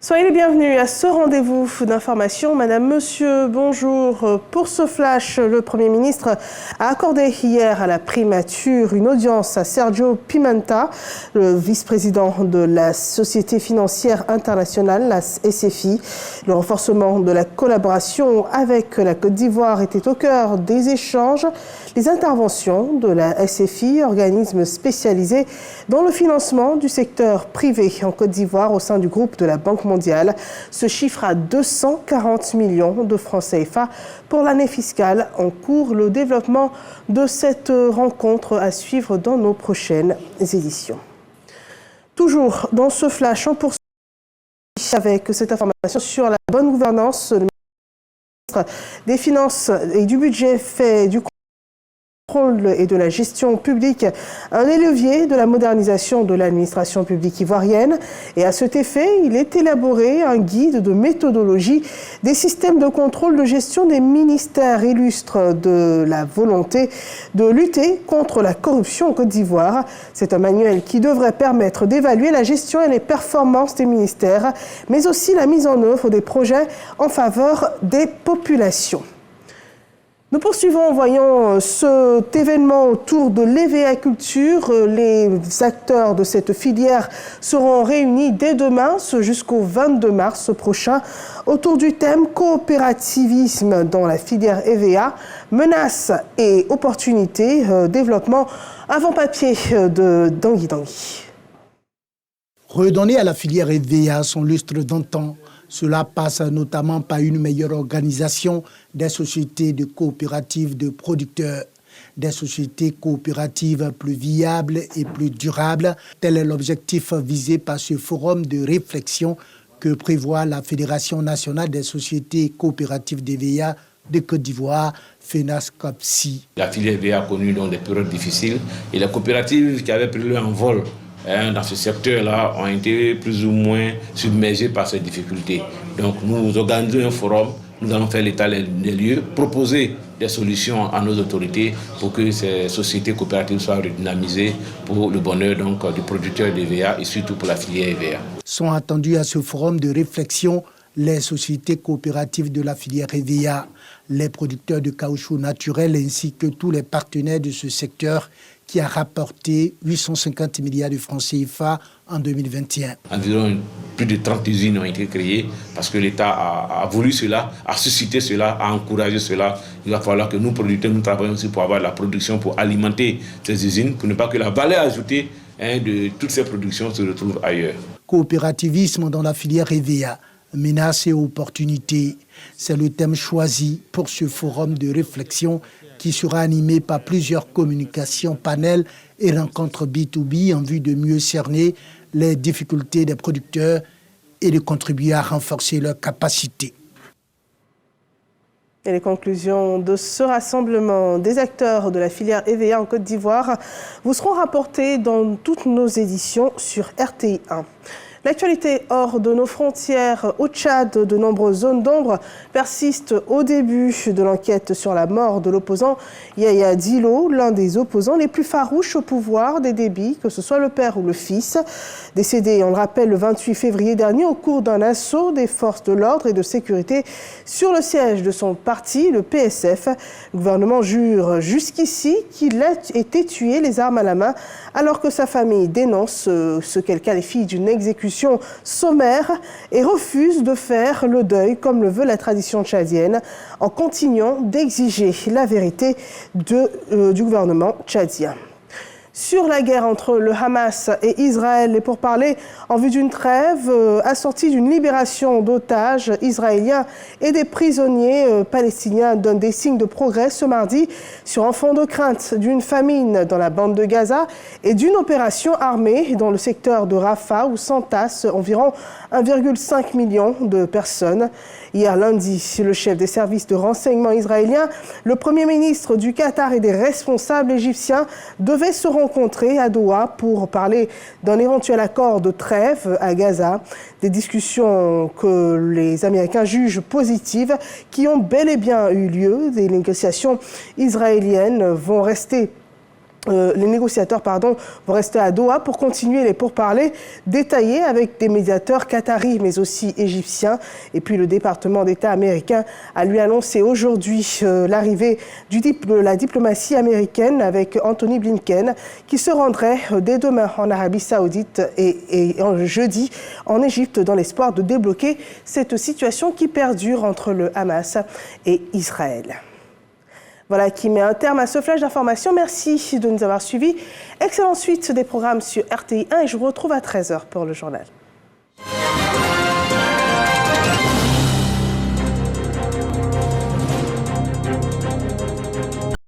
Soyez les bienvenus à ce rendez-vous d'information. Madame, Monsieur, bonjour. Pour ce flash, le Premier ministre a accordé hier à la primature une audience à Sergio Pimenta, le vice-président de la Société financière internationale, la SFI. Le renforcement de la collaboration avec la Côte d'Ivoire était au cœur des échanges. Les interventions de la SFI, organisme spécialisé dans le financement du secteur privé en Côte d'Ivoire au sein du groupe de la Banque mondiale, se chiffre à 240 millions de francs CFA pour l'année fiscale en cours. Le développement de cette rencontre à suivre dans nos prochaines éditions. Toujours dans ce flash, on poursuit avec cette information sur la bonne gouvernance. Le ministre des Finances et du Budget fait du contrôle et de la gestion publique un des leviers de la modernisation de l'administration publique ivoirienne. Et à cet effet, il est élaboré un guide de méthodologie des systèmes de contrôle de gestion des ministères, illustre de la volonté de lutter contre la corruption en Côte d'Ivoire. C'est un manuel qui devrait permettre d'évaluer la gestion et les performances des ministères, mais aussi la mise en œuvre des projets en faveur des populations. Nous poursuivons en voyant cet événement autour de l'EVA Culture. Les acteurs de cette filière seront réunis dès demain jusqu'au 22 mars prochain autour du thème coopérativisme dans la filière EVA, menaces et opportunités, développement avant-papier de Dangui Dangui. Redonner à la filière EVA son lustre d'antan. Cela passe notamment par une meilleure organisation des sociétés de coopératives de producteurs, des sociétés coopératives plus viables et plus durables. Tel est l'objectif visé par ce forum de réflexion que prévoit la Fédération nationale des sociétés coopératives d'EVA de Côte d'Ivoire, FENASCOPSI. La filière EVA a connu donc des périodes difficiles et les coopératives qui avaient pris leur envol dans ce secteur-là ont été plus ou moins submergés par ces difficultés. Donc nous organisons un forum, nous allons faire l'état des lieux, proposer des solutions à nos autorités pour que ces sociétés coopératives soient redynamisées pour le bonheur donc, du producteur d'EVA et surtout pour la filière EVA. Sont attendus à ce forum de réflexion les sociétés coopératives de la filière EVA, les producteurs de caoutchouc naturel ainsi que tous les partenaires de ce secteur qui a rapporté 850 milliards de francs CFA en 2021. Environ plus de 30 usines ont été créées parce que l'État a voulu cela, a suscité cela, a encouragé cela. Il va falloir que nous, producteurs, nous travaillons aussi pour avoir la production, pour alimenter ces usines, pour ne pas que la valeur ajoutée de toutes ces productions se retrouve ailleurs. Coopérativisme dans la filière EVA, menaces et opportunités. C'est le thème choisi pour ce forum de réflexion qui sera animé par plusieurs communications, panels et rencontres B2B en vue de mieux cerner les difficultés des producteurs et de contribuer à renforcer leurs capacités. Et les conclusions de ce rassemblement des acteurs de la filière EVA en Côte d'Ivoire vous seront rapportées dans toutes nos éditions sur RTI 1. L'actualité hors de nos frontières, au Tchad, de nombreuses zones d'ombre persistent au début de l'enquête sur la mort de l'opposant Yaya Dillo, l'un des opposants les plus farouches au pouvoir des Déby, que ce soit le père ou le fils. Décédé, on le rappelle, le 28 février dernier au cours d'un assaut des forces de l'ordre et de sécurité sur le siège de son parti, le PSF. Le gouvernement jure jusqu'ici qu'il a été tué les armes à la main, alors que sa famille dénonce ce qu'elle qualifie d'une exécution sommaire et refuse de faire le deuil comme le veut la tradition tchadienne en continuant d'exiger la vérité du gouvernement tchadien. Sur la guerre entre le Hamas et Israël, les pourparlers en vue d'une trêve assortie d'une libération d'otages israéliens et des prisonniers palestiniens donnent des signes de progrès ce mardi sur un fond de crainte d'une famine dans la bande de Gaza et d'une opération armée dans le secteur de Rafah où s'entassent environ 1,5 million de personnes. Hier lundi, le chef des services de renseignement israélien, le Premier ministre du Qatar et des responsables égyptiens devaient se rencontrer à Doha pour parler d'un éventuel accord de trêve à Gaza. Des discussions que les Américains jugent positives, qui ont bel et bien eu lieu. Des négociations israéliennes vont rester les négociateurs vont rester à Doha pour continuer les pourparlers détaillés avec des médiateurs qataris mais aussi égyptiens. Et puis le département d'État américain a lui annoncé aujourd'hui l'arrivée de la diplomatie américaine avec Anthony Blinken qui se rendrait dès demain en Arabie Saoudite et jeudi en Égypte dans l'espoir de débloquer cette situation qui perdure entre le Hamas et Israël. Voilà qui met un terme à ce flash d'information. Merci de nous avoir suivis. Excellente suite des programmes sur RTI 1 et je vous retrouve à 13h pour le journal.